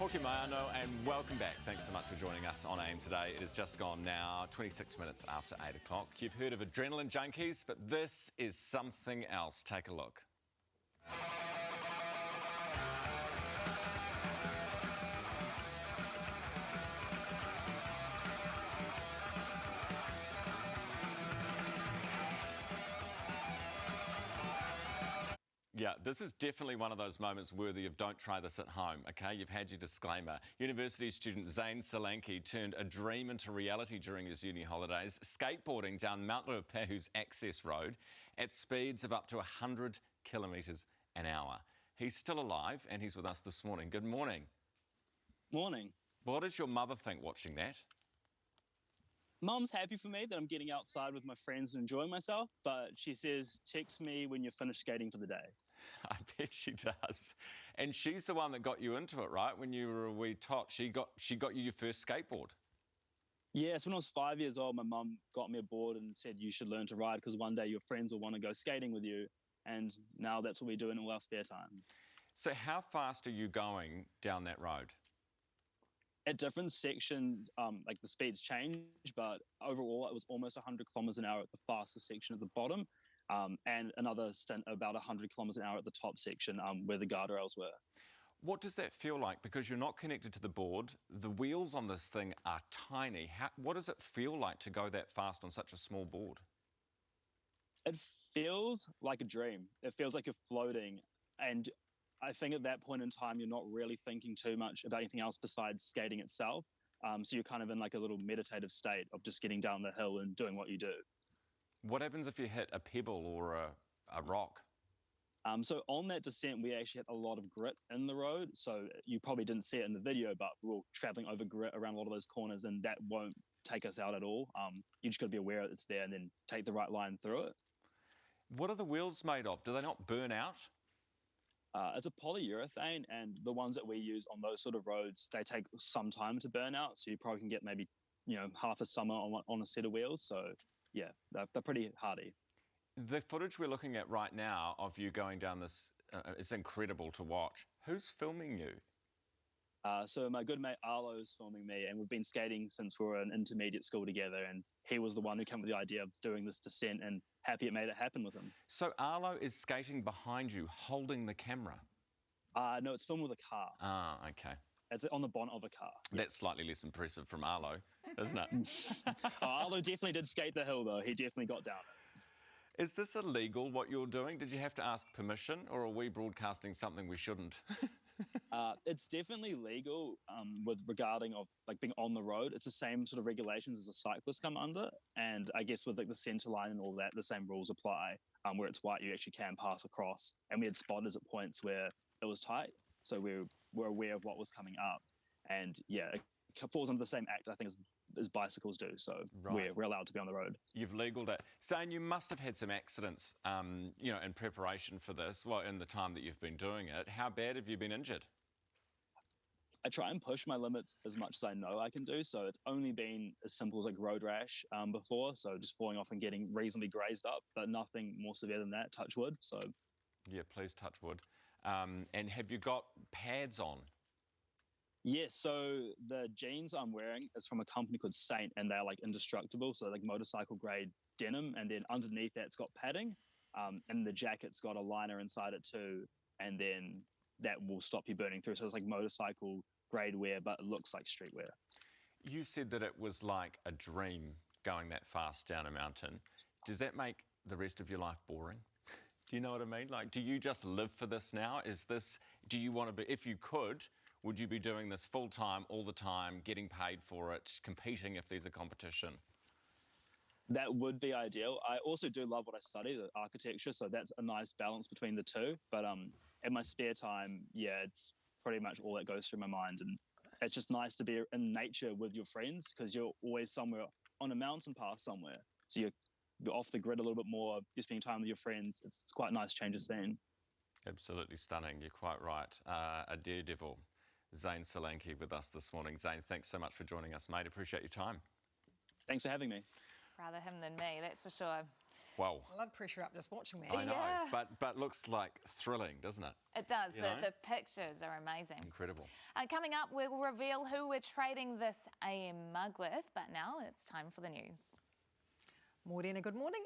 Hoki Maiano and welcome back. Thanks so much for joining us on AIM today. It has just gone now 26 minutes after 8 o'clock. You've heard of adrenaline junkies, but this is something else. Take a look. Yeah, this is definitely one of those moments worthy of don't try this at home, OK? You've had your disclaimer. University student Zain Solanki turned a dream into reality during his uni holidays, skateboarding down Mt Ruapehu's access road at speeds of up to 100 kilometres an hour. He's still alive and he's with us this morning. Good morning. Morning. What does your mother think watching that? Mum's happy for me that I'm getting outside with my friends and enjoying myself, but she says, text me when you're finished skating for the day. I bet she does. And she's the one that got you into it, right? When you were a wee tot, she got you your first skateboard. Yes, when I was 5 years old, my mum got me a board and said you should learn to ride because one day your friends will want to go skating with you. And now that's what we do in all our spare time. So how fast are you going down that road? At different sections, like the speeds change, but overall it was almost 100 kilometers an hour at the fastest section at the bottom, and another stint about 100 kilometers an hour at the top section where the guardrails were. What does that feel like? Because you're not connected to the board. The wheels on this thing are tiny. What does it feel like to go that fast on such a small board? It feels like a dream. It feels like you're floating, and I think at that point in time, you're not really thinking too much about anything else besides skating itself. So you're kind of in like a little meditative state of just getting down the hill and doing what you do. What happens if you hit a pebble or a rock? So on that descent, we actually had a lot of grit in the road. So you probably didn't see it in the video, but we're all traveling over grit around a lot of those corners, and that won't take us out at all. You just got to be aware it's there and then take the right line through it. What are the wheels made of? Do they not burn out? It's a polyurethane, and the ones that we use on those sort of roads, they take some time to burn out. So you probably can get maybe, half a summer on a set of wheels. So yeah, they're pretty hardy. The footage we're looking at right now of you going down this, it's incredible to watch. Who's filming you? So my good mate Arlo is filming me, and we've been skating since we were in intermediate school together, and he was the one who came up with the idea of doing this descent, and happy it made it happen with him. So Arlo is skating behind you, holding the camera? No, it's filmed with a car. Ah, okay. It's on the bonnet of a car. That's slightly less impressive from Arlo, isn't it? Arlo definitely did skate the hill, though. He definitely got down it. Is this illegal, what you're doing? Did you have to ask permission, or are we broadcasting something we shouldn't? It's definitely legal with regarding of like being on the road. It's the same sort of regulations as a cyclist come under, and I guess with like the centre line and all that, the same rules apply. Where it's white, you actually can pass across, and we had spotters at points where it was tight, so we were aware of what was coming up, and yeah, it falls under the same act I think as bicycles do. So right. We're allowed to be on the road. You've legaled it. Zane, you must have had some accidents, in preparation for this. Well, in the time that you've been doing it, how bad have you been injured? I try and push my limits as much as I know I can do. So it's only been as simple as like road rash before. So just falling off and getting reasonably grazed up, but nothing more severe than that, touch wood. So yeah, please touch wood. And have you got pads on? Yes, so the jeans I'm wearing is from a company called Saint, and they're like indestructible. So like motorcycle grade denim, and then underneath that it's got padding, and the jacket's got a liner inside it too. And then that will stop you burning through. So it's like motorcycle grade wear, but it looks like streetwear. You said that it was like a dream going that fast down a mountain. Does that make the rest of your life boring? Do you know what I mean? Like, do you just live for this now? Do you want to be, if you could, would you be doing this full time, all the time, getting paid for it, competing if there's a competition? That would be ideal. I also do love what I study, the architecture, so that's a nice balance between the two. But in my spare time, yeah, it's pretty much all that goes through my mind. And it's just nice to be in nature with your friends because you're always somewhere on a mountain pass somewhere. So you're off the grid a little bit more, you're spending time with your friends. It's quite a nice change of scene. Absolutely stunning. You're quite right. A daredevil. Zain Solanki with us this morning. Zain, thanks so much for joining us, mate. Appreciate your time. Thanks for having me. Rather him than me, that's for sure. Wow. Blood pressure up just watching that. I know, Yeah. but looks like thrilling, doesn't it? It does. You know? The pictures are amazing. Incredible. Coming up, we'll reveal who we're trading this AM mug with, but now it's time for the news. Morena, good morning.